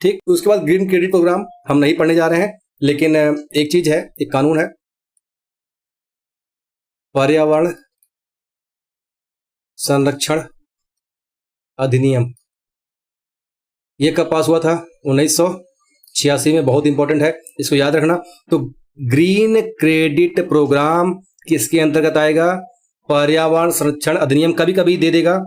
ठीक। उसके बाद ग्रीन क्रेडिट प्रोग्राम हम नहीं पढ़ने जा रहे हैं, लेकिन एक चीज है, एक कानून है, पर्यावरण संरक्षण अधिनियम। ये कब पास हुआ था? 1986 में। बहुत इंपॉर्टेंट है, इसको याद रखना। तो ग्रीन क्रेडिट प्रोग्राम किसके अंतर्गत आएगा? पर्यावरण संरक्षण अधिनियम। कभी कभी दे देगा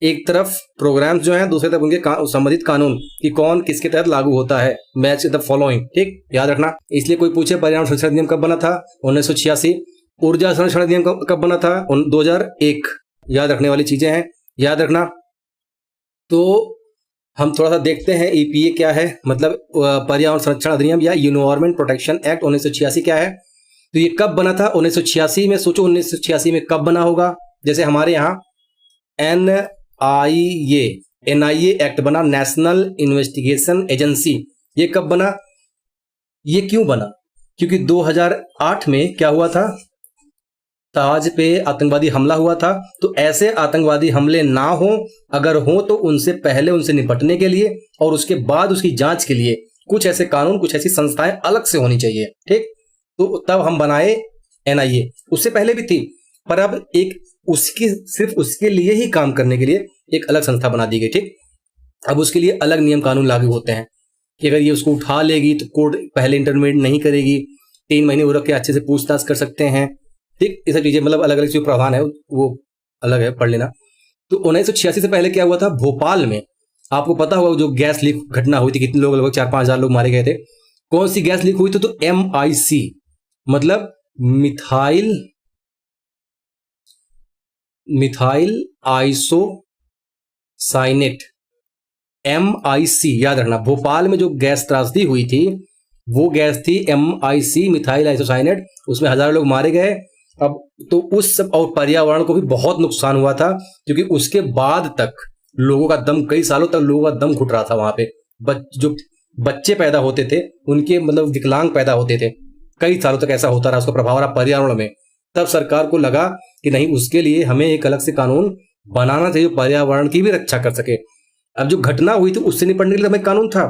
एक तरफ प्रोग्राम्स जो हैं, दूसरी तरफ उनके संबंधित कानून कि कौन किसके तहत लागू होता है। मैच द फॉलोइंग, ठीक, याद रखना। इसलिए कोई पूछे पर्यावरण संरक्षण अधिनियम कब बना था? 1986। ऊर्जा संरक्षण अधिनियम कब बना था? 2001। याद रखने वाली चीजें हैं, याद रखना। तो हम थोड़ा सा देखते हैं ईपीए क्या है, मतलब पर्यावरण संरक्षण अधिनियम या इन्वायरमेंट प्रोटेक्शन एक्ट 1986 क्या है। तो ये कब बना था? 1986 में। सोचो 1986 में कब बना होगा? जैसे हमारे यहाँ एनआईए एक्ट बना, नेशनल इन्वेस्टिगेशन एजेंसी। ये कब बना? ये क्यों बना? क्योंकि 2008 में क्या हुआ था? ताज पे आतंकवादी हमला हुआ था। तो ऐसे आतंकवादी हमले ना हो, अगर हो तो उनसे पहले उनसे निपटने के लिए और उसके बाद उसकी जांच के लिए कुछ ऐसे कानून, कुछ ऐसी संस्थाएं अलग से होनी चाहिए, ठीक। तो तब हम बनाए एनआईए। उससे पहले भी थी, पर अब एक उसकी सिर्फ उसके लिए ही काम करने के लिए एक अलग संस्था बना दी गई, ठीक। अब उसके लिए अलग नियम कानून लागू होते हैं कि अगर ये उसको उठा लेगी तो कोर्ट पहले इंटरमीडिएट नहीं करेगी, 3 महीने वो रख के अच्छे से पूछताछ कर सकते हैं, ठीक। ये सब चीजें मतलब अलग अलग जो प्रावधान है वो अलग है, पढ़ लेना। तो 1986 से पहले क्या हुआ था? भोपाल में आपको पता होगा जो गैस लीक घटना हुई थी, कितने लोग, लगभग 4-5 हजार लोग मारे गए थे। कौन सी गैस लीक हुई थी? तो MIC, मतलब मिथाइल आइसोसाइनेट, MIC, याद रखना। भोपाल में जो गैस त्रासदी हुई थी वो गैस थी MIC, मिथाइल आइसोसाइनेट। उसमें हजारों लोग मारे गए। अब तो उस सब और पर्यावरण को भी बहुत नुकसान हुआ था, क्योंकि उसके बाद तक लोगों का दम, कई सालों तक लोगों का दम घुट रहा था वहां पे। जो बच्चे पैदा होते थे उनके मतलब विकलांग पैदा होते थे, कई सालों तक ऐसा होता रहा, उसका प्रभाव रहा पर्यावरण में। तब सरकार को लगा कि नहीं, उसके लिए हमें एक अलग से कानून बनाना चाहिए जो पर्यावरण की भी रक्षा कर सके। अब जो घटना हुई थी उससे निपटने के लिए हमें कानून था,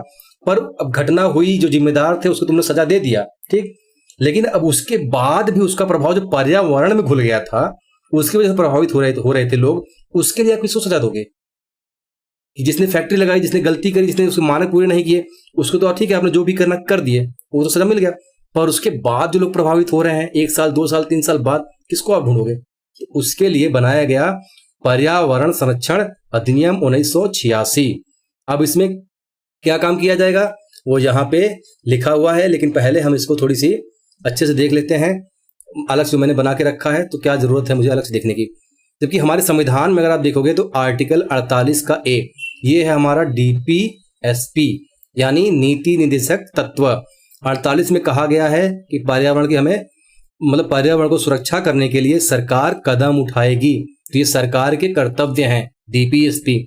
पर अब घटना हुई, जो जिम्मेदार थे उसको तुमने सजा दे दिया, ठीक। लेकिन अब उसके बाद भी उसका प्रभाव जो पर्यावरण में घुल गया था, उसकी वजह से प्रभावित हो रहे थे लोग, उसके लिए आप किसको सजा दोगे? कि जिसने फैक्ट्री लगाई, जिसने गलती करी, जिसने उसके मानक पूरे नहीं किए, उसको तो ठीक है, आपने जो भी करना कर दिए, वो तो सजा मिल गया। पर उसके बाद जो लोग प्रभावित हो रहे हैं 1 साल, 2 साल, 3 साल बाद, किसको आप ढूंढोगे? उसके लिए बनाया गया पर्यावरण संरक्षण अधिनियम 1986। अब इसमें क्या काम किया जाएगा वो यहाँ पे लिखा हुआ है, लेकिन पहले हम इसको थोड़ी सी अच्छे से देख लेते हैं। अलग से मैंने बना के रखा है, तो क्या जरूरत है मुझे अलग से देखने की? जबकि हमारे संविधान में अगर आप देखोगे तो आर्टिकल 48 का A, ये है हमारा DPSP, यानी नीति निर्देशक तत्व। 48 में कहा गया है कि पर्यावरण की हमें, मतलब पर्यावरण को सुरक्षा करने के लिए सरकार कदम उठाएगी। तो ये सरकार के कर्तव्य हैं, DPSP।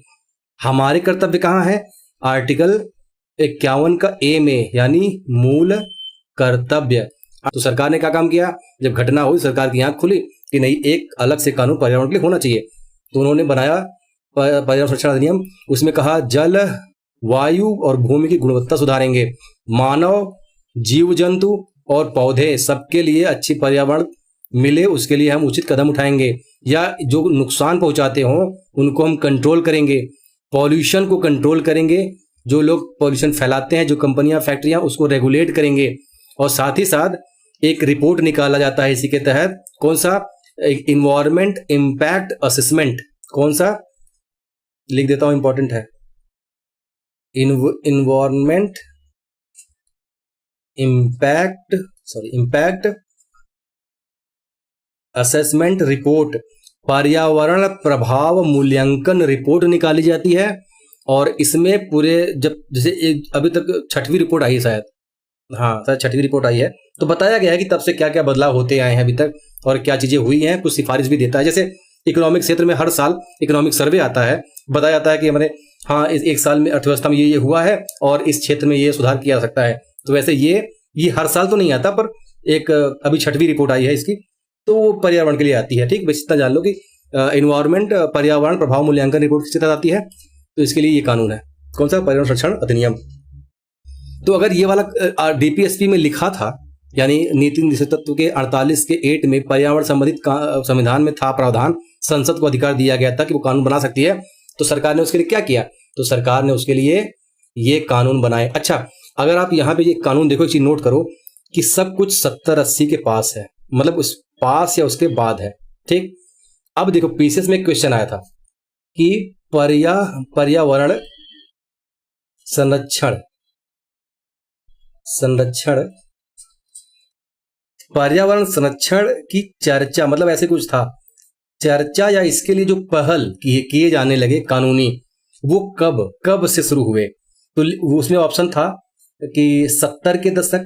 हमारे कर्तव्य कहाँ है? आर्टिकल 51 का A में, यानी मूल कर्तव्य। तो सरकार ने क्या काम किया? जब घटना हुई, सरकार की आंख खुली कि नहीं, एक अलग से कानून पर्यावरण के लिए होना चाहिए। तो उन्होंने बनाया पर्यावरण संरक्षण अधिनियम। उसमें कहा जल, वायु और भूमि की गुणवत्ता सुधारेंगे, मानव, जीव जंतु और पौधे सबके लिए अच्छी पर्यावरण मिले, उसके लिए हम उचित कदम उठाएंगे, या जो नुकसान पहुंचाते हों उनको हम कंट्रोल करेंगे, पॉल्यूशन को कंट्रोल करेंगे, जो लोग पॉल्यूशन फैलाते हैं, जो कंपनियां, फैक्ट्रियां, उसको रेगुलेट करेंगे। और साथ ही साथ एक रिपोर्ट निकाला जाता है इसी के तहत, कौन सा? Environment impact assessment. कौन सा? लिख देता हूं, इंपॉर्टेंट है। इन्वायरमेंट इम्पैक्ट असेसमेंट रिपोर्ट, पर्यावरण प्रभाव मूल्यांकन रिपोर्ट निकाली जाती है। और इसमें पूरे, जब जैसे एक अभी तक 6वीं रिपोर्ट आई है शायद, हाँ शायद 6वीं रिपोर्ट आई है, तो बताया गया है कि तब से क्या क्या बदलाव होते आए हैं अभी तक और क्या चीजें हुई हैं। कुछ सिफारिश भी देता है, जैसे इकोनॉमिक क्षेत्र में हर साल इकोनॉमिक सर्वे आता है, बताया जाता है कि हमारे हाँ इस 1 साल में अर्थव्यवस्था में ये हुआ है और इस क्षेत्र में ये सुधार किया जा सकता है। तो वैसे ये हर साल तो नहीं आता, पर एक अभी 6वीं रिपोर्ट आई है इसकी, तो वो पर्यावरण के लिए आती है, ठीक। बस इतना जान लो कि इन्वायरमेंट पर्यावरण प्रभाव मूल्यांकन रिपोर्ट किसके तहत आती है, तो इसके लिए ये कानून है। कौन सा? पर्यावरण संरक्षण अधिनियम। तो अगर ये वाला डीपीएसपी में लिखा था, यानी नीति निर्देशक तत्व के 48 के 8 में पर्यावरण संबंधित संविधान में था प्रावधान, संसद को अधिकार दिया गया था कि वो कानून बना सकती है, तो सरकार ने उसके लिए क्या किया? तो सरकार ने उसके लिए ये कानून बनाए। अच्छा, अगर आप यहाँ पे ये कानून देखो, एक चीज नोट करो कि सब कुछ 70-80 के पास है, मतलब उस पास या उसके बाद है, ठीक। अब देखो पीसीएस में क्वेश्चन आया था कि पर्यावरण संरक्षण पर्यावरण संरक्षण की चर्चा, मतलब ऐसे कुछ था, चर्चा या इसके लिए जो पहल किए जाने लगे कानूनी, वो कब से शुरू हुए? तो उसमें ऑप्शन था कि 70 के दशक,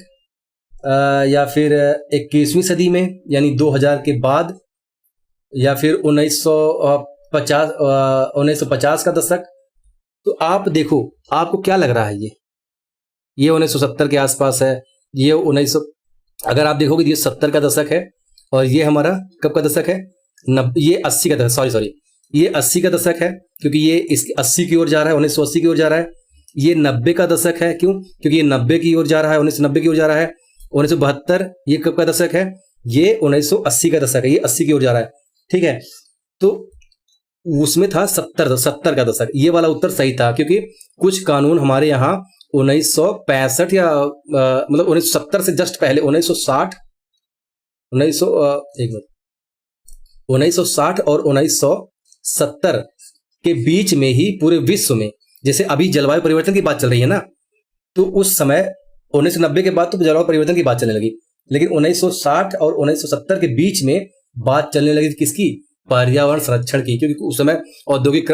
या फिर 21वीं सदी में यानी 2000 के बाद, या फिर 1950 का दशक। तो आप देखो, आपको क्या लग रहा है? ये 1970 के आसपास है, ये 1900, अगर आप देखोगे ये 70 का दशक है, और ये हमारा कब का दशक है? ये 80 का दशक, सॉरी ये 80 का दशक है, क्योंकि ये इस 80 की ओर जा रहा है, 1980 की ओर जा रहा है। ये 90 का दशक है, क्यों? क्योंकि ये 90 की ओर जा रहा है, 1990 की ओर जा रहा है। 1972 ये कब का दशक है? ये 1980 का दशक है, ये 80 की ओर जा रहा है, ठीक है। तो उसमें था 70 का दशक, ये वाला उत्तर सही था, क्योंकि कुछ कानून हमारे यहाँ 1965 या मतलब 1970 से जस्ट पहले 1960 और 1970 के बीच में ही पूरे विश्व में, जैसे अभी जलवायु परिवर्तन की बात चल रही है ना, तो उस समय 1990 के बाद तो जलवायु परिवर्तन की बात चलने लगी, लेकिन 1960 और 1970 के बीच में बात चलने लगी किसकी? पर्यावरण संरक्षण की, क्योंकि उस समय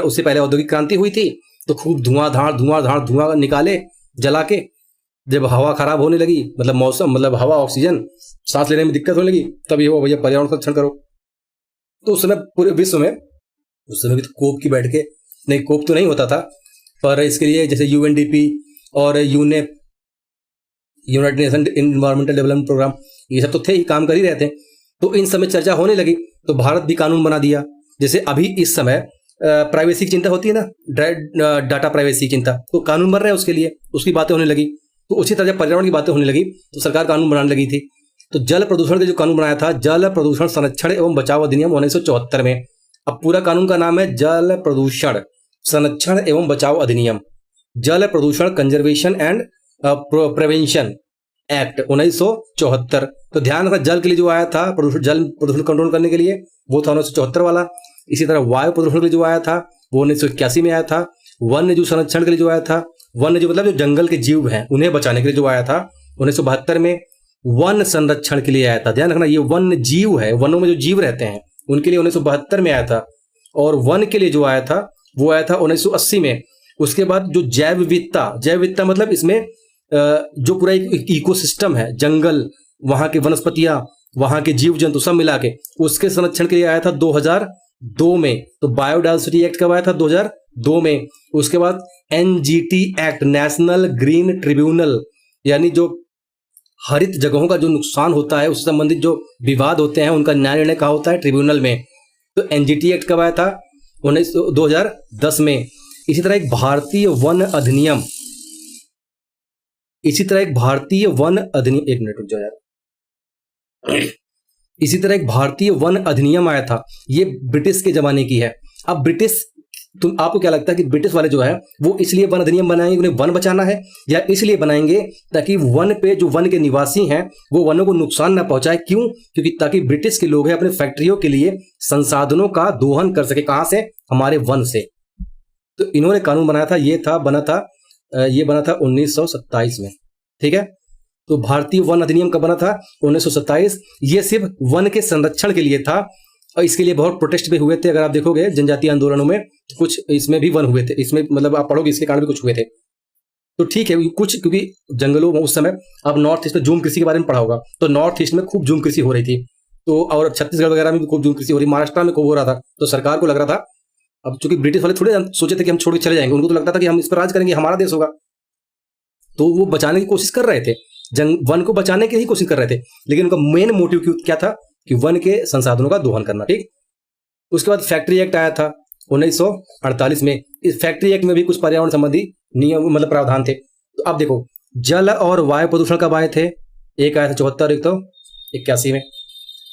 उससे पहले औद्योगिक क्रांति हुई थी, तो खूब धुआं निकाले जला के, जब हवा खराब होने लगी, मतलब मौसम, मतलब हवा, ऑक्सीजन सांस लेने में दिक्कत होने लगी, तब ये हो भैया पर्यावरण संरक्षण करो। तो उस समय पूरे विश्व में, उस समय भी तो कोप की बैठ के, नहीं कोप तो नहीं होता था, पर इसके लिए जैसे यूएनडीपी और UNEP, United Nation environmental development programme, ये सब तो थे ही, काम कर ही रहे थे। तो इन समय चर्चा होने लगी, तो भारत भी कानून बना दिया। जैसे अभी इस समय प्राइवेसी की चिंता होती है ना, डाटा प्राइवेसी की चिंता, तो कानून बन रहे हैं उसके लिए, उसकी बातें होने लगी। तो उसी तरह पर्यावरण की बातें होने लगी, तो सरकार कानून बनाने लगी थी। तो जल प्रदूषण के जो कानून बनाया था, जल प्रदूषण संरक्षण एवं बचाव अधिनियम 1974 में। अब पूरा कानून का नाम है जल प्रदूषण संरक्षण एवं बचाव अधिनियम, जल प्रदूषण कंजर्वेशन एंड प्रिवेंशन एक्ट 1974। तो ध्यान रखना, जल के लिए जो आया था जल प्रदूषण कंट्रोल करने के लिए, वो था 1974 वाला। इसी तरह वायु प्रदूषण के लिए जो आया था वो 1981 में आया था। वन्य जीव संरक्षण के लिए जो आया था, वन्य जीव मतलब जो जंगल के जीव हैं उन्हें बचाने के लिए जो आया था 1972 में। वन संरक्षण के लिए आया था, ध्यान रखना, ये वन्य जीव है, वनों में जो जीव रहते हैं उनके लिए 1972 में आया था। और वन के लिए जो आया था वो आया था 1980 में। उसके बाद जो जैव विविधता मतलब इसमें जो पूरा एक इकोसिस्टम है, जंगल, वहां के वनस्पतियां, वहां के जीव जंतु सब मिला के, उसके संरक्षण के लिए आया था 2002 में। तो बायोडायवर्सिटी एक्ट कब आया था? 2002 में। उसके बाद NGT act, national green tribunal, यानी जो हरित जगहों का जो नुकसान होता है, उससे संबंधित जो विवाद होते हैं, उनका न्याय निर्णय कहाँ होता है? ट्रिब्यूनल में। तो एनजीटी एक्ट कब आया था? 2010 में। इसी तरह एक भारतीय वन अधिनियम, एक मिनट रुक जाओ यार। इसी तरह एक भारतीय वन अधिनियम आया था, ये ब्रिटिश के जमाने की है। अब ब्रिटिश, आपको क्या लगता है कि ब्रिटिश वाले जो है वो इसलिए वन अधिनियम बनाएंगे, उन्हें वन बचाना है, या इसलिए बनाएंगे ताकि वन पे जो वन के निवासी हैं वो वनों को नुकसान ना पहुंचाए? क्यों? क्योंकि ताकि ब्रिटिश के लोग हैं अपने फैक्ट्रियों के लिए संसाधनों का दोहन कर सके। कहां से? हमारे वन से। तो इन्होंने कानून बनाया था, ये बना था 1927 में, ठीक है। तो भारतीय वन अधिनियम कब बना था? 1927। ये सिर्फ वन के संरक्षण के लिए था, और इसके लिए बहुत प्रोटेस्ट भी हुए थे। अगर आप देखोगे जनजातीय आंदोलनों में कुछ इसमें भी वन हुए थे, इसमें मतलब आप पढ़ोगे इसके कारण भी कुछ हुए थे। तो ठीक है, कुछ क्योंकि जंगलों में उस समय, अब नॉर्थ ईस्ट में झूम कृषि के बारे में पढ़ा होगा, तो नॉर्थ ईस्ट में खूब झूम कृषि हो रही थी, तो और छत्तीसगढ़ वगैरह में भी खूब झूम कृषि हो रही, महाराष्ट्र में खूब हो रहा था। तो सरकार को लग रहा था, अब चूंकि ब्रिटिश वाले थोड़े सोचे थे कि हम छोड़ के चले जाएंगे, उनको तो लगता था कि हम इस पर राज करेंगे, हमारा देश होगा, तो वो बचाने की कोशिश कर रहे थे, वन को बचाने की ही कोशिश कर रहे थे। लेकिन उनका मेन मोटिव क्या था? कि वन के संसाधनों का दोहन करना, ठीक। उसके बाद फैक्ट्री एक्ट आया था 1948 में। इस फैक्ट्री एक्ट में भी कुछ पर्यावरण संबंधी नियम, मतलब प्रावधान थे। तो अब देखो, जल और वायु प्रदूषण कब आए थे? एक आया था 74, एक तो 81 में।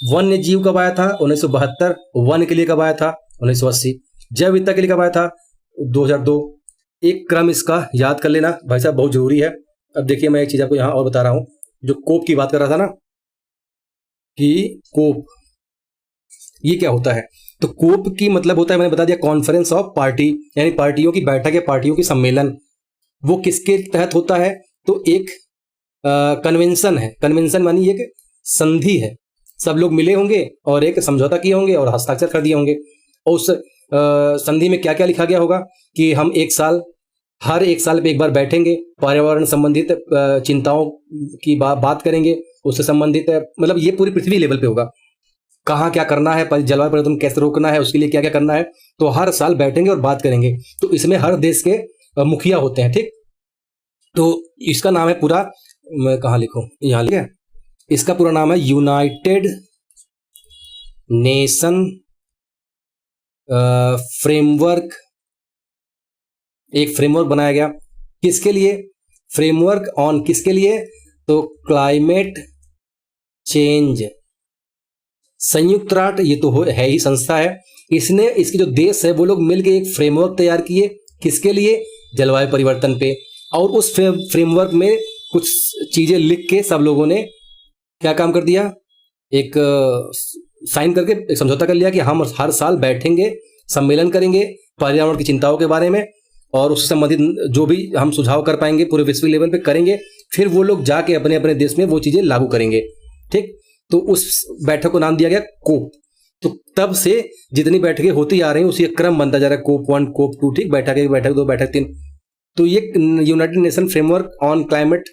वन्य जीव कब आया था? 1972। वन के लिए कब आया था? 1980। जैव विविधता के लिए कब आया था? 2002। एक क्रम इसका याद कर लेना भाई साहब, बहुत जरूरी है। अब देखिए मैं एक चीज आपको यहाँ और बता रहा हूँ, जो कोप की बात कर रहा था ना कि कोप ये क्या होता है, तो कोप की मतलब होता है, मैंने बता दिया, कॉन्फ्रेंस ऑफ पार्टी, यानी पार्टियों की बैठक या पार्टियों की सम्मेलन। वो किसके तहत होता है? तो एक कन्वेंशन है। कन्वेंशन मानी एक संधि है, सब लोग मिले होंगे और एक समझौता किए होंगे और हस्ताक्षर कर दिए होंगे। और उस संधि में क्या क्या लिखा गया होगा कि हम हर एक साल पे एक बार बैठेंगे, पर्यावरण संबंधित चिंताओं की बात करेंगे, उससे संबंधित मतलब ये पूरी पृथ्वी लेवल पे होगा, कहाँ क्या करना है, जलवायु परिवर्तन कैसे रोकना है, उसके लिए क्या क्या करना है, तो हर साल बैठेंगे और बात करेंगे। तो इसमें हर देश के मुखिया होते हैं, ठीक। तो इसका नाम है पूरा, मैं कहाँ लिखूं, यहाँ लिखा, इसका पूरा नाम है यूनाइटेड नेशन फ्रेमवर्क। एक फ्रेमवर्क बनाया गया, किसके लिए? फ्रेमवर्क ऑन किसके लिए? तो क्लाइमेट चेंज। संयुक्त राष्ट्र ये तो है ही, संस्था है, इसने, इसके जो देश है वो लोग मिलकर एक फ्रेमवर्क तैयार किए, किसके लिए? जलवायु परिवर्तन पे। और उस फ्रेमवर्क में कुछ चीजें लिख के सब लोगों ने क्या काम कर दिया, एक साइन करके एक समझौता कर लिया कि हम हर साल बैठेंगे, सम्मेलन करेंगे पर्यावरण की चिंताओं के बारे में, और उससे संबंधित जो भी हम सुझाव कर पाएंगे पूरे विश्व लेवल पे करेंगे, फिर वो लोग जाके अपने अपने देश में वो चीजें लागू करेंगे, ठीक। तो उस बैठक को नाम दिया गया कोप। तो तब से जितनी बैठकें होती आ रही हैं उसी क्रम बनता जा रहा है, कोप 1, कोप 2, ठीक, बैठक 1, बैठक 2, बैठक 3। तो ये United nation framework on climate,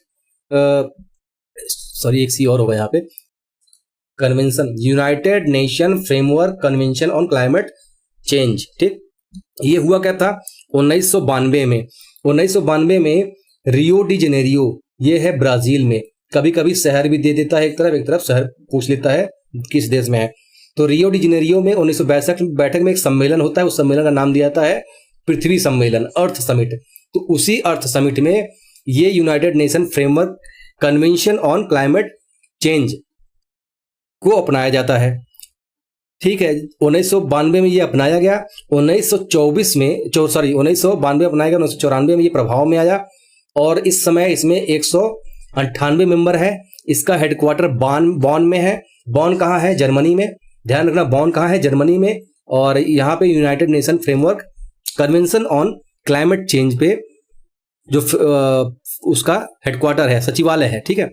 sorry एक सी और होगा यहाँ पे, convention, United nation framework convention on climate change, ठीक। ये हुआ क्या था? 1992 में। 1992 में रियो डी जेनेरियो, ये है ब्राजील में। कभी कभी शहर भी दे देता है, एक तरफ शहर पूछ लेता है किस देश में है। तो रियो डी जेनेरियो में 1962 बैठक में एक सम्मेलन होता है, उस सम्मेलन का नाम दिया जाता है पृथ्वी सम्मेलन, अर्थ समिट। तो उसी अर्थ समिट में ये United nation framework convention on climate change को अपनाया जाता है, ठीक है। 1992 में ये अपनाया गया, 1992 अपनाया गया, 1994 में ये प्रभाव में आया, और इस समय इसमें 198 मेंबर है। इसका हेडक्वार्टर बॉन में है। बॉन कहाँ है? जर्मनी में। ध्यान रखना, बॉन कहाँ है? जर्मनी में। और यहाँ पे United nation framework convention on climate change पे जो उसका हेडक्वार्टर है, सचिवालय है, ठीक है।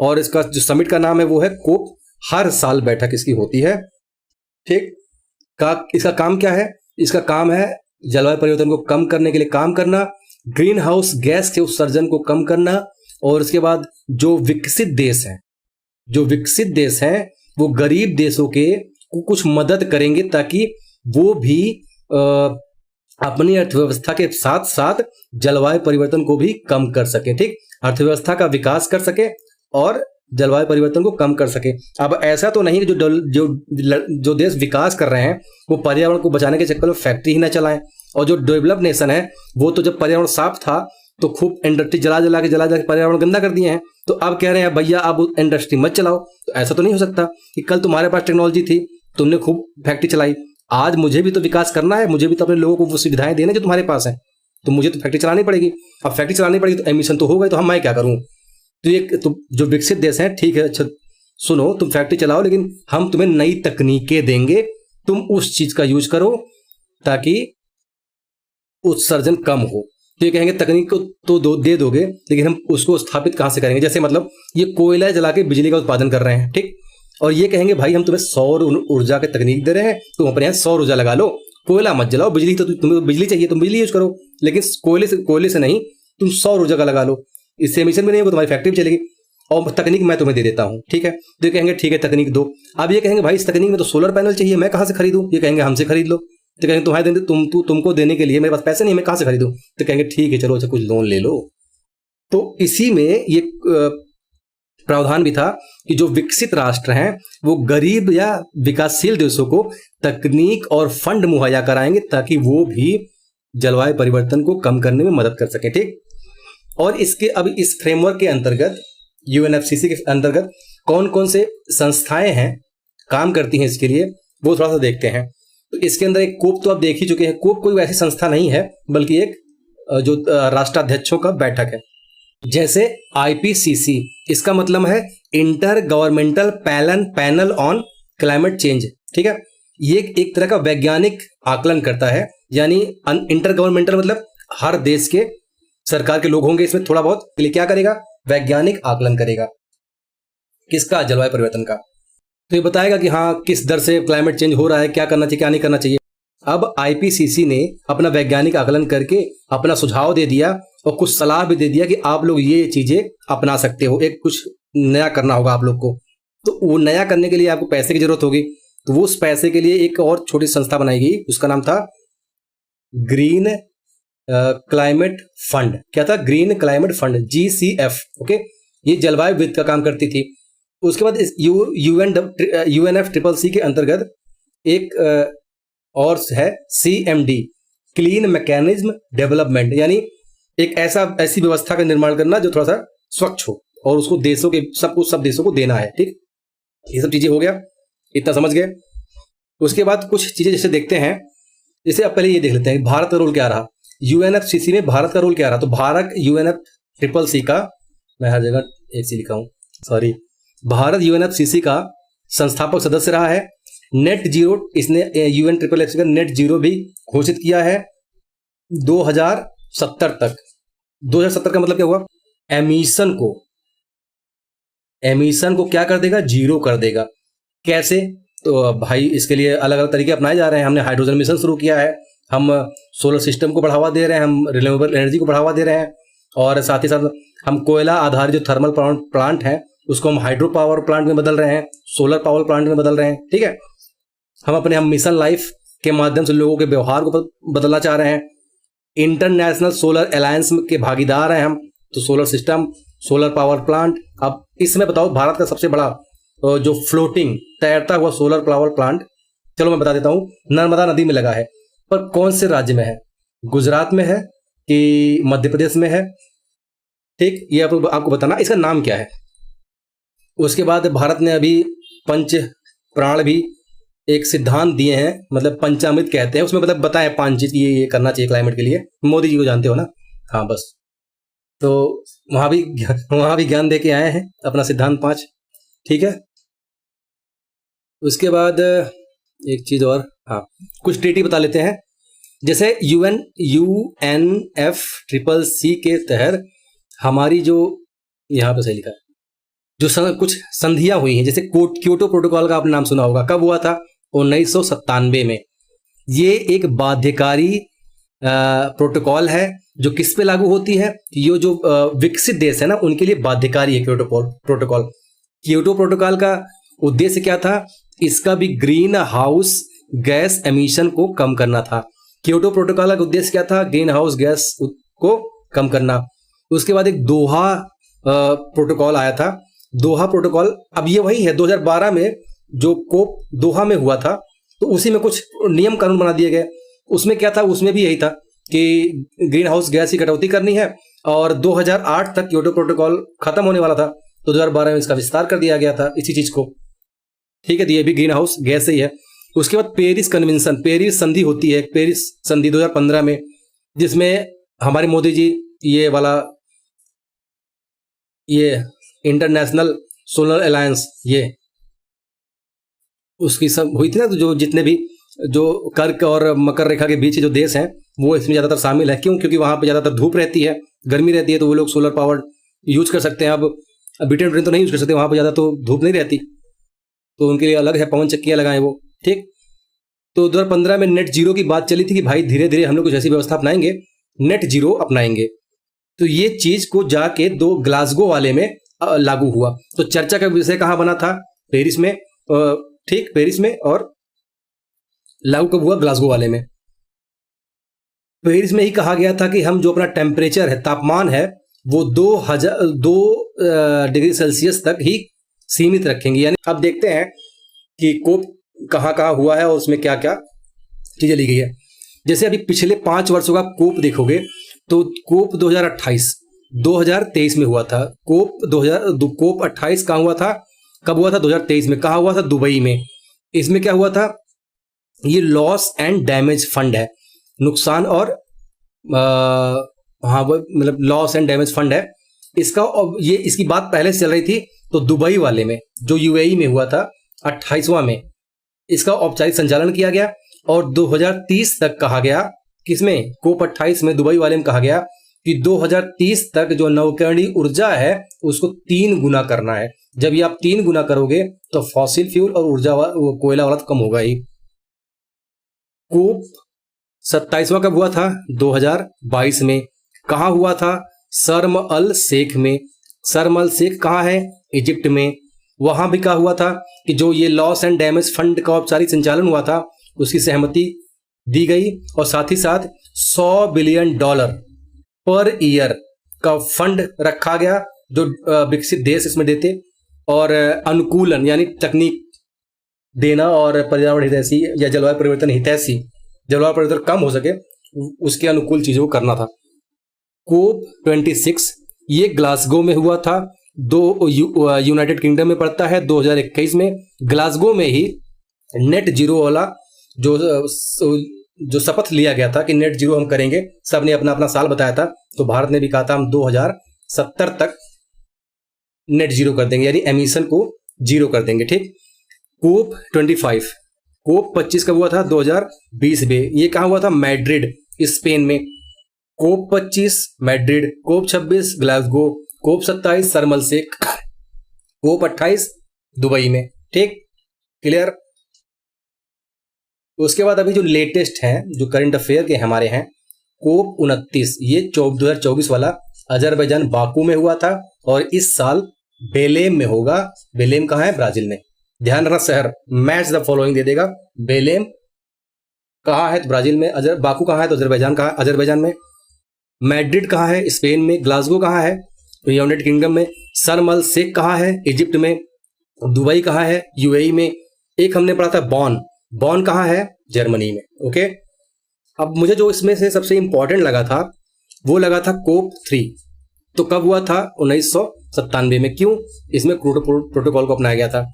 और इसका जो समिट का नाम है वो है कोप। हर साल बैठक इसकी होती है, ठीक। इसका काम क्या है? इसका काम है जलवायु परिवर्तन को कम करने के लिए काम करना, ग्रीन हाउस गैस के उत्सर्जन को कम करना, और उसके बाद जो विकसित देश हैं वो गरीब देशों के को कुछ मदद करेंगे ताकि वो भी अपनी अर्थव्यवस्था के साथ साथ जलवायु परिवर्तन को भी कम कर सके, ठीक। अर्थव्यवस्था का विकास कर सके और जलवायु परिवर्तन को कम कर सके। अब ऐसा तो नहीं कि जो देश विकास कर रहे हैं वो पर्यावरण को बचाने के चक्कर में फैक्ट्री ही ना चलाएं, और जो डेवलप नेशन है वो तो जब पर्यावरण साफ था तो खूब इंडस्ट्री जला के पर्यावरण गंदा कर दिए हैं। तो अब कह रहे हैं भैया अब इंडस्ट्री मत चलाओ। तो ऐसा तो नहीं हो सकता कि कल तुम्हारे पास टेक्नोलॉजी थी, तुमने खूब फैक्ट्री चलाई, आज मुझे भी तो विकास करना है, मुझे भी तो अपने लोगों को वो सुविधाएं देने जो तुम्हारे पास है, तो मुझे तो फैक्ट्री चलानी पड़ेगी। अब फैक्ट्री चलानी पड़ेगी तो एमिशन तो हो गए, तो मैं क्या करूं? तो जो विकसित देश हैं, ठीक है, अच्छा सुनो, तुम फैक्ट्री चलाओ लेकिन हम तुम्हें नई तकनीकें देंगे, तुम उस चीज का यूज करो ताकि उत्सर्जन कम हो। तो ये कहेंगे तकनीक को तो दे दोगे लेकिन हम उसको स्थापित कहां से करेंगे? जैसे मतलब ये कोयला जला के बिजली का उत्पादन कर रहे हैं, ठीक, और ये कहेंगे भाई हम तुम्हें सौर ऊर्जा की तकनीक दे रहे हैं, तुम अपने यहाँ सौर ऊर्जा लगा लो, कोयला मत जलाओ, बिजली तो तुम्हें बिजली चाहिए, तुम बिजली यूज करो, लेकिन कोयले से नहीं, तुम सौर ऊर्जा का लगा लो, इससे एमिशन भी नहीं होगा, तुम्हारी फैक्ट्री भी चलेगी और तकनीक मैं तुम्हें दे देता हूँ, ठीक है। तो ये कहेंगे ठीक है तकनीक दो। अब ये कहेंगे भाई इस तकनीक में तो सोलर पैनल चाहिए, मैं कहाँ से खरीदूं? ये कहेंगे हमसे खरीद लो। तो कहेंगे तुम्हारे तुमको देने के लिए मेरे पास पैसे नहीं, मैं कहाँ से खरीदूं? तो कहेंगे ठीक है चलो अच्छा कुछ लोन ले लो। तो इसी में ये प्रावधान भी था कि जो विकसित राष्ट्र हैं वो गरीब या विकासशील देशों को तकनीक और फंड मुहैया कराएंगे ताकि वो भी जलवायु परिवर्तन को कम करने में मदद कर सके, ठीक। और इसके अब इस फ्रेमवर्क के अंतर्गत, यूएनएफसीसी के अंतर्गत कौन कौन से संस्थाएं हैं काम करती हैं इसके लिए, वो थोड़ा सा देखते हैं। तो इसके अंदर एक कोप तो आप देख ही चुके हैं। कोप कोई वैसी संस्था नहीं है, बल्कि एक जो राष्ट्राध्यक्षों का बैठक है। जैसे आईपीसीसी, इसका मतलब है inter governmental panel on climate change, ठीक है। ये एक तरह का वैज्ञानिक आकलन करता है, यानी इंटर गवर्नमेंटल मतलब हर देश के सरकार के लोग होंगे इसमें थोड़ा बहुत, के लिए क्या करेगा, वैज्ञानिक आकलन करेगा किसका, जलवायु परिवर्तन का। तो ये बताएगा कि हाँ किस दर से क्लाइमेट चेंज हो रहा है, क्या करना चाहिए क्या नहीं करना चाहिए। अब आईपीसीसी ने अपना वैज्ञानिक आकलन करके अपना सुझाव दे दिया और कुछ सलाह भी दे दिया कि आप लोग ये चीजें अपना सकते हो, एक कुछ नया करना होगा आप लोग को। तो वो नया करने के लिए आपको पैसे की जरूरत होगी, तो वो उस पैसे के लिए एक और छोटी संस्था बनाई गई, उसका नाम था ग्रीन क्लाइमेट फंड। क्या था, green climate fund, GCF। Okay, ये जलवायु वित्त का काम करती थी। उसके बाद इस UNFCCC के अंतर्गत एक और है CMD, क्लीन मैकेनिज्म डेवलपमेंट, यानी एक ऐसी व्यवस्था का निर्माण करना जो थोड़ा सा स्वच्छ हो और उसको देशों के सब देशों को देना है, ठीक। ये सब चीजें हो गया, इतना समझ गए। उसके बाद कुछ चीजें जैसे देखते हैं, जैसे अब पहले ये देख लेते हैं भारत का रोल क्या रहा, UNFCCC में भारत का रोल क्या रहा। तो भारत UNFCCC का, मैं हर जगह एक सी लिखा हूं, सॉरी, भारत UNFCCC का संस्थापक सदस्य रहा है। नेट जीरो, इसने UNFCCC का नेट जीरो भी घोषित किया है 2070 तक। 2070 का मतलब क्या हुआ, एमिशन को क्या कर देगा, जीरो कर देगा। कैसे, तो भाई इसके लिए अलग अलग तरीके अपनाए जा रहे हैं। हमने हाइड्रोजन मिशन शुरू किया है, हम सोलर सिस्टम को बढ़ावा दे रहे हैं, हम रिन्यूएबल एनर्जी को बढ़ावा दे रहे हैं, और साथ ही साथ हम कोयला आधारित जो थर्मल प्लांट है उसको हम हाइड्रो पावर प्लांट में बदल रहे हैं, सोलर पावर प्लांट में बदल रहे हैं, ठीक है। हम मिशन लाइफ के माध्यम से लोगों के व्यवहार को बदलना चाह रहे हैं। इंटरनेशनल सोलर अलायंस के भागीदार हैं हम, तो solar system, solar power plant. अब इसमें बताओ भारत का सबसे बड़ा जो फ्लोटिंग तैरता हुआ सोलर पावर प्लांट, चलो मैं बता देता हूं, नर्मदा नदी में लगा है, पर कौन से राज्य में है, गुजरात में है कि मध्य प्रदेश में है, ठीक, ये आपको बताना, इसका नाम क्या है। उसके बाद भारत ने अभी पंच प्राण भी एक सिद्धांत दिए हैं, मतलब पंचामृत कहते हैं, उसमें मतलब बताएं 5 चीज ये करना चाहिए क्लाइमेट के लिए। मोदी जी को जानते हो ना, हाँ बस, तो वहां भी ज्ञान दे के आए हैं अपना सिद्धांत 5, ठीक है। उसके बाद एक चीज और, हाँ कुछ ट्रीटी बता लेते हैं। जैसे UNFCCC के तहत हमारी जो, यहाँ पे सही लिखा है, जो कुछ संधियां हुई हैं, जैसे क्योटो प्रोटोकॉल का आपने नाम सुना होगा, कब हुआ था, 1997 में। ये एक बाध्यकारी प्रोटोकॉल है जो किस पे लागू होती है, ये जो विकसित देश है ना उनके लिए बाध्यकारी है क्योटो प्रोटोकॉल। क्योटो प्रोटोकॉल का उद्देश्य क्या था, इसका भी ग्रीन हाउस गैस एमिशन को कम करना था। क्योटो प्रोटोकॉल का उद्देश्य क्या था, ग्रीन हाउस गैस को कम करना। उसके बाद एक दोहा प्रोटोकॉल आया था, दोहा प्रोटोकॉल, अब ये वही है 2012 में जो कोप दोहा में हुआ था, तो उसी में कुछ नियम कानून बना दिए गए। उसमें क्या था, उसमें भी यही था कि ग्रीन हाउस गैस की कटौती करनी है, और 2008 तक क्योटो प्रोटोकॉल खत्म होने वाला था, तो 2012 में इसका विस्तार कर दिया गया था इसी चीज को, ठीक है। तो ये भी ग्रीन हाउस गैस से ही है। उसके बाद पेरिस कन्वेंशन, पेरिस संधि होती है, पेरिस संधि 2015 में, जिसमें हमारे मोदी जी ये इंटरनेशनल सोलर अलायंस, ये उसकी सब हुई थी ना, तो जो जितने भी जो कर्क और मकर रेखा के बीच जो देश हैं वो इसमें ज़्यादातर शामिल है। क्यों, क्योंकि वहाँ पे ज़्यादातर धूप रहती है, गर्मी रहती है, तो वो लोग सोलर पावर यूज कर सकते हैं। अब ब्रिटेन तो नहीं यूज कर सकते, वहाँ पे ज़्यादा तो धूप नहीं रहती, तो उनके लिए अलग है, पवन चक्कियाँ लगाएं वो, ठीक। तो 2015 में नेट जीरो की बात चली थी कि भाई धीरे धीरे हम लोग कुछ ऐसी व्यवस्था अपनाएंगे, नेट जीरो अपनाएंगे। तो ये चीज को जाके ग्लासगो वाले में लागू हुआ। तो चर्चा का विषय कहाँ बना था, पेरिस में, ठीक, पेरिस में, और लागू कब हुआ, ग्लासगो वाले में। पेरिस में ही कहा गया था कि हम जो अपना टेम्परेचर है, तापमान है, वो 2 डिग्री सेल्सियस तक ही सीमित रखेंगे। यानी अब देखते हैं कि कोप कहाँ कहाँ हुआ है और उसमें क्या क्या चीजें ली गई है। जैसे अभी पिछले 5 वर्षों का कोप देखोगे, तो कोप 2028 2023 में हुआ था। कोप 28 कहाँ हुआ था, कब हुआ था, 2023 में। कहाँ हुआ था, दुबई में। इसमें क्या हुआ था, ये लॉस एंड डैमेज फंड है, नुकसान और हाँ वो मतलब लॉस एंड डैमेज फंड है इसका। और ये इसकी बात पहले से चल रही थी, तो दुबई वाले में जो यूएई में हुआ था 28वां में, इसका औपचारिक संचालन किया गया और 2030 तक कहा गया, किसमें, कोप 28 में दुबई वाले में कहा गया कि 2030 तक जो नवकरणीय ऊर्जा है उसको 3 गुना करना है। जब ये आप 3 गुना करोगे तो फॉसिल फ्यूल और ऊर्जा कोयला वाला तो कम होगा ही। कोप 27वां कब हुआ था, 2022 में। कहाँ हुआ था, शर्म अल शेख में। शर्म अल शेख कहाँ है, इजिप्ट में। वहां भी क्या हुआ था कि जो ये लॉस एंड डैमेज फंड का औपचारिक संचालन हुआ था उसकी सहमति दी गई और साथ ही साथ $100 बिलियन पर ईयर का फंड रखा गया जो विकसित देश इसमें देते, और अनुकूलन यानी तकनीक देना और पर्यावरण हितैषी या जलवायु परिवर्तन हितैषी, जलवायु परिवर्तन कम हो सके उसके अनुकूल चीजों को करना था। कोप 26 ये ग्लासगो में हुआ था, यूनाइटेड किंगडम में पड़ता है। 2021 में ग्लासगो में ही नेट जीरो वाला जो शपथ लिया गया था कि नेट जीरो हम करेंगे, सबने अपना अपना साल बताया था, तो भारत ने भी कहा था हम 2070 तक नेट जीरो कर देंगे, यानी एमिशन को जीरो कर देंगे, ठीक। कोप 25 कब हुआ था, 2020 में। ये कहाँ हुआ था, मैड्रिड, स्पेन में। कोप 25 मैड्रिड, कोप 26 ग्लासगो, कोप 27 शर्म अल शेख, कोप 28 दुबई में, ठीक, क्लियर। उसके बाद अभी जो लेटेस्ट हैं, जो करंट अफेयर के हमारे हैं, कोप 29 ये 2024 वाला अजरबैजान बाकू में हुआ था और इस साल बेलेम में होगा। बेलेम कहाँ है, ब्राजील में। ध्यान रखना, शहर मैच द फॉलोइंग दे देगा। बेलेम कहाँ है, तो ब्राजील में। बाकू कहाँ है, तो अजरबैजान कहाँ है, अजरबैजान में। मैड्रिड कहाँ है, स्पेन में। ग्लासगो कहाँ है, तो यूनाइटेड किंगडम में। शर्म अल शेख कहाँ है, इजिप्ट में। दुबई कहाँ है, यूएई में। एक हमने पढ़ा था बॉन कहाँ है, जर्मनी में, ओके। अब मुझे जो इसमें से सबसे इंपॉर्टेंट लगा था वो लगा था कोप 3। तो कब हुआ था, 1997 में। क्यों, इसमें प्रोटोकॉल को अपनाया गया था।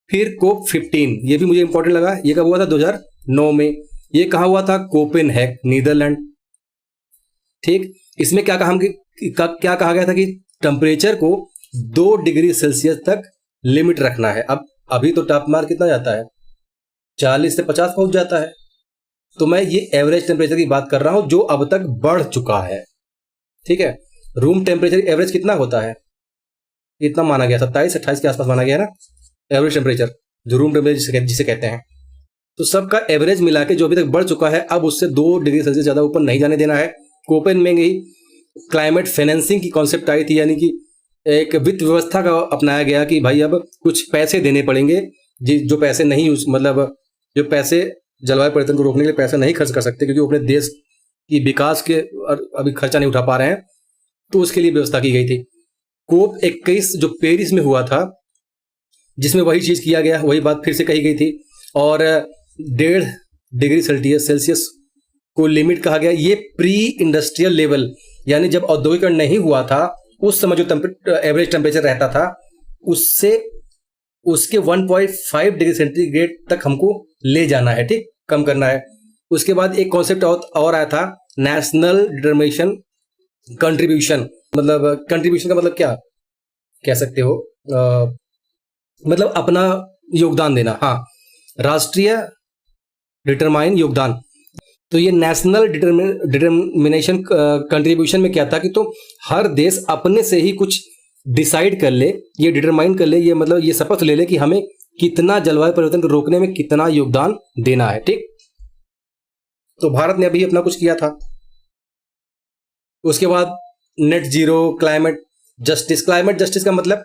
फिर कोप 15 ये भी मुझे इंपॉर्टेंट लगा, ये कब हुआ था, 2009 में। ये कहाँ हुआ था, कोपेनहेग, नीदरलैंड, ठीक। इसमें क्या कहा गया था कि टेम्परेचर को 2 डिग्री सेल्सियस तक लिमिट रखना है। अब अभी तो तापमान कितना जाता है, 40 से 50 पहुंच जाता है। तो मैं ये एवरेज टेम्परेचर की बात कर रहा हूं जो अब तक बढ़ चुका है, ठीक है। रूम टेम्परेचर एवरेज कितना होता है, इतना माना गया, 27-28 के आसपास माना गया ना एवरेज टेम्परेचर, जो रूम टेम्परेचर जिसे कहते हैं। तो सबका एवरेज मिला के जो अभी तक बढ़ चुका है, अब उससे 2 डिग्री सेल्सियस ज्यादा ऊपर नहीं जाने देना है। कोपेन में ही क्लाइमेट फाइनेंसिंग की कॉन्सेप्ट आई थी, यानी कि एक वित्त व्यवस्था का अपनाया गया कि भाई अब कुछ पैसे देने पड़ेंगे, जो पैसे नहीं मतलब जो पैसे जलवायु परिवर्तन को रोकने के लिए पैसे नहीं खर्च कर सकते क्योंकि वो अपने देश की विकास के अभी खर्चा नहीं उठा पा रहे हैं, तो उसके लिए व्यवस्था की गई थी। कोप 21 जो पेरिस में हुआ था, जिसमें वही चीज किया गया, वही बात फिर से कही गई थी, और 1.5 डिग्री सेल्सियस को लिमिट कहा गया। ये प्री इंडस्ट्रियल लेवल, यानी जब औद्योगिकरण नहीं हुआ था उस समय जो एवरेज टेम्परेचर रहता था उसके 1.5 डिग्री सेंटीग्रेड तक हमको ले जाना है, ठीक, कम करना है। उसके बाद एक कॉन्सेप्ट और आया था, नेशनल डिटरमिनेशन कंट्रीब्यूशन। मतलब कंट्रीब्यूशन का मतलब क्या कह सकते हो, मतलब अपना योगदान देना, हाँ, राष्ट्रीय डिटरमाइन योगदान। तो ये नेशनल डिटरमिनेशन कंट्रीब्यूशन में क्या था कि तो हर देश अपने से ही कुछ डिसाइड कर ले, ये डिटरमाइन कर ले, ये मतलब ये शपथ ले ले कि हमें कितना जलवायु परिवर्तन को रोकने में कितना योगदान देना है, ठीक। तो भारत ने अभी अपना कुछ किया था। उसके बाद नेट जीरो, क्लाइमेट जस्टिस का मतलब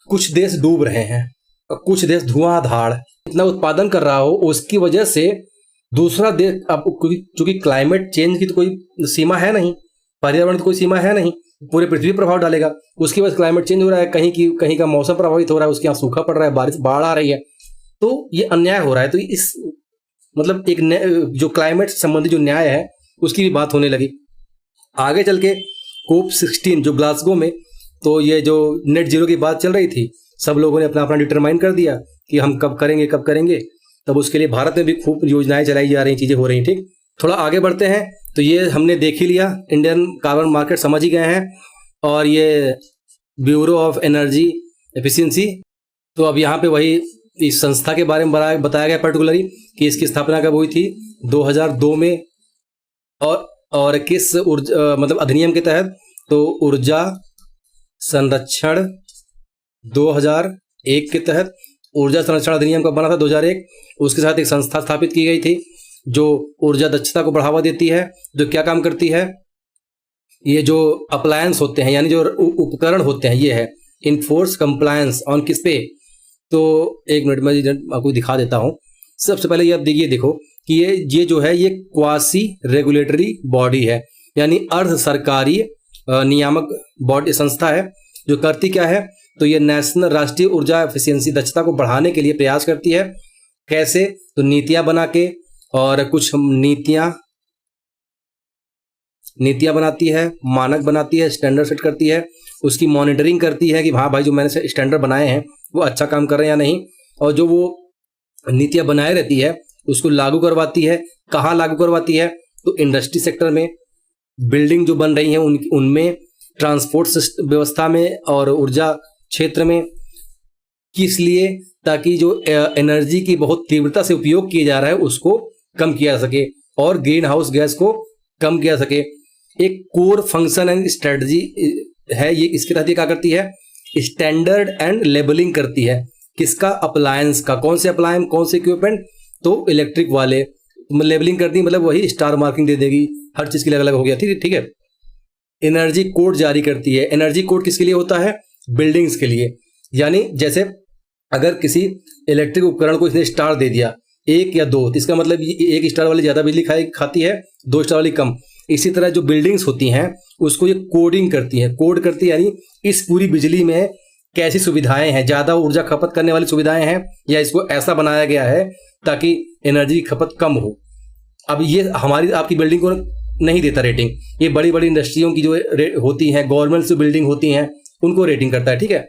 कुछ देश डूब रहे हैं और कुछ देश धुआंधार इतना उत्पादन कर रहा हो, उसकी वजह से दूसरा देश, अब चूंकि क्लाइमेट चेंज की तो कोई सीमा है नहीं, पर्यावरण की कोई सीमा है नहीं, पूरे पृथ्वी पर प्रभाव डालेगा। उसकी वजह से क्लाइमेट चेंज हो रहा है, कहीं का मौसम प्रभावित हो रहा है, उसके यहाँ सूखा पड़ रहा है, बाढ़ आ रही है, तो ये अन्याय हो रहा है। तो इस मतलब एक जो क्लाइमेट संबंधी जो न्याय है उसकी भी बात होने लगी। आगे चल के कोप 16 जो ग्लासगो में, तो ये जो नेट जीरो की बात चल रही थी, सब लोगों ने अपना अपना डिटरमाइन कर दिया कि हम कब करेंगे। तब उसके लिए भारत में भी खूब योजनाएं चलाई जा रही, चीज़ें हो रही। ठीक, थोड़ा आगे बढ़ते हैं। तो ये हमने देख ही लिया, इंडियन कार्बन मार्केट समझ ही गए हैं, और ये ब्यूरो ऑफ एनर्जी एफिशिएंसी। तो अब यहाँ पे वही इस संस्था के बारे में बताया गया पर्टिकुलरली कि इसकी स्थापना कब हुई थी, 2002 में, और किस मतलब अधिनियम के तहत, तो ऊर्जा संरक्षण 2001 के तहत ऊर्जा संरक्षण अधिनियम का बना था 2001। उसके साथ एक संस्था स्थापित की गई थी जो ऊर्जा दक्षता को बढ़ावा देती है। जो क्या काम करती है, ये जो अप्लायंस होते हैं यानी जो उपकरण होते हैं, ये है इनफोर्स कंप्लायंस ऑन किस पे, तो एक मिनट में आपको दिखा देता हूँ। सबसे पहले ये आप देखो कि ये जो है ये क्वासी रेगुलेटरी बॉडी है, यानी अर्ध सरकारी नियामक बॉडी संस्था है। जो करती क्या है, तो ये नेशनल राष्ट्रीय ऊर्जा एफिशिएंसी दक्षता को बढ़ाने के लिए प्रयास करती है। कैसे, तो नीतियां बना के, और कुछ नीतियां बनाती है, मानक बनाती है, स्टैंडर्ड सेट करती है, उसकी मॉनिटरिंग करती है कि हाँ भाई जो मैंने स्टैंडर्ड बनाए हैं वो अच्छा काम कर रहे हैं या नहीं, और जो वो नीतियां बनाए रहती है उसको लागू करवाती है। कहाँ लागू करवाती है, तो इंडस्ट्री सेक्टर में, बिल्डिंग जो बन रही हैं उनमें, ट्रांसपोर्ट व्यवस्था में, और ऊर्जा क्षेत्र में। किस लिए, ताकि जो एनर्जी की बहुत तीव्रता से उपयोग किया जा रहा है उसको कम किया जा सके और ग्रीन हाउस गैस को कम किया जा सके। एक कोर फंक्शन एंड स्ट्रेटजी है ये, इसके तहत ये क्या करती है, स्टैंडर्ड एंड लेबलिंग करती है। किसका, अप्लायंस का। कौन से अप्लायंस, कौन से इक्विपमेंट, तो इलेक्ट्रिक वाले। लेबलिंग करती है मतलब वही स्टार मार्किंग दे देगी, हर चीज के लिए अलग अलग हो गया। ठीक है। एनर्जी कोड जारी करती है। एनर्जी कोड किसके लिए होता है, बिल्डिंग्स के लिए। यानी जैसे अगर किसी इलेक्ट्रिक उपकरण को इसने स्टार दे दिया 1 या 2, तो इसका मतलब 1 स्टार वाली ज़्यादा बिजली खाती है, 2 स्टार वाली कम। इसी तरह जो बिल्डिंग्स होती हैं उसको ये कोडिंग करती है। कोड करती है यानी इस पूरी बिजली में कैसी सुविधाएं हैं, ज़्यादा ऊर्जा खपत करने वाली सुविधाएं हैं, या इसको ऐसा बनाया गया है ताकि एनर्जी की खपत कम हो। अब ये हमारी आपकी बिल्डिंग को नहीं देता रेटिंग, ये बड़ी बड़ी इंडस्ट्रियों की जो होती हैं, गवर्नमेंट से बिल्डिंग होती हैं, उनको रेटिंग करता है। ठीक है,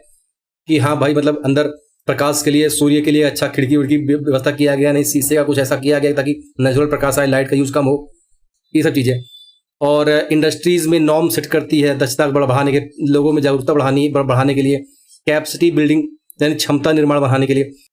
कि हाँ भाई मतलब अंदर प्रकाश के लिए, सूर्य के लिए अच्छा खिड़की विड़की व्यवस्था किया गया, नहीं शीशे का कुछ ऐसा किया गया ताकि नेचुरल प्रकाश आए, लाइट का यूज कम हो, ये सब चीज़ें। और इंडस्ट्रीज में नॉर्म सेट करती है दक्षता बढ़ाने के, लोगों में जागरूकता बढ़ाने के लिए, कैपेसिटी बिल्डिंग यानी क्षमता निर्माण बढ़ाने के लिए।